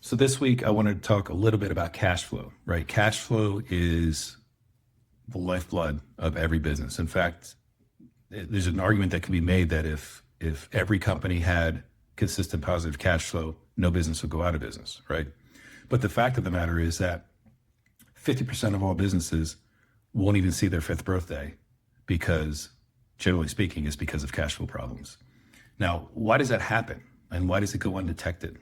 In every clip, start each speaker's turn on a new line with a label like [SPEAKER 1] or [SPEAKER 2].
[SPEAKER 1] So this week, I wanted to talk a little bit about cash flow, right? Cash flow is the lifeblood of every business. In fact, there's an argument that can be made that if every company had consistent positive cash flow, no business would go out of business, right? But the fact of the matter is that 50% of all businesses won't even see their fifth birthday because, generally speaking, it's because of cash flow problems. Now, why does that happen? And why does it go undetected?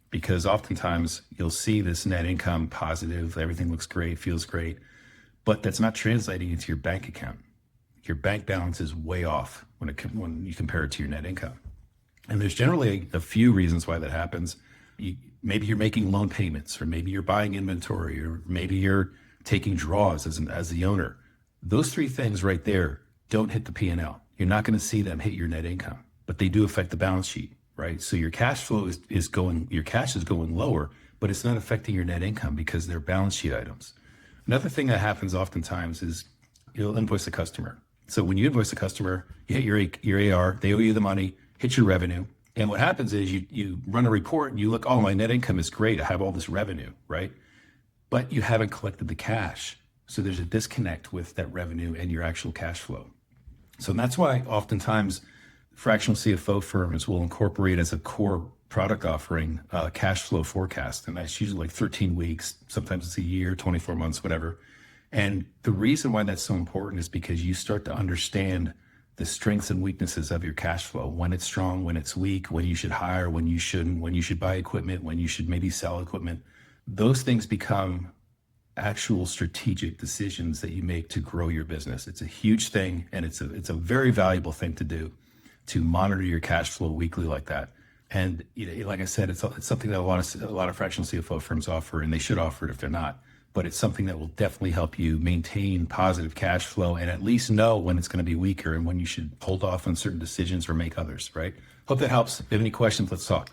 [SPEAKER 1] Because oftentimes you'll see this net income positive, everything looks great, feels great, but that's not translating into your bank account. Your bank balance is way off when you compare it to your net income. And there's generally a few reasons why that happens. Maybe you're making loan payments, or maybe you're buying inventory, or maybe you're taking draws as the owner. Those three things right there don't hit the P&L. You're not going to see them hit your net income, but they do affect the balance sheet, right? So your cash flow your cash is going lower, but it's not affecting your net income because they're balance sheet items. Another thing that happens oftentimes is you'll invoice a customer. So when you invoice a customer, you hit your AR, they owe you the money, hit your revenue. And what happens is you run a report and you look, oh, my net income is great. I have all this revenue, right? But you haven't collected the cash. So there's a disconnect with that revenue and your actual cash flow. So that's why oftentimes fractional CFO firms will incorporate as a core product offering cash flow forecast. And that's usually like 13 weeks, sometimes it's a year, 24 months, whatever. And the reason why that's so important is because you start to understand the strengths and weaknesses of your cash flow, when it's strong, when it's weak, when you should hire, when you shouldn't, when you should buy equipment, when you should maybe sell equipment. Those things become actual strategic decisions that you make to grow your business. It's a huge thing, and it's a very valuable thing to do, to monitor your cash flow weekly like that. And like I said, it's something that a lot of fractional CFO firms offer, and they should offer it if they're not. But it's something that will definitely help you maintain positive cash flow and at least know when it's going to be weaker and when you should hold off on certain decisions or make others, right? Hope that helps. If you have any questions, let's talk.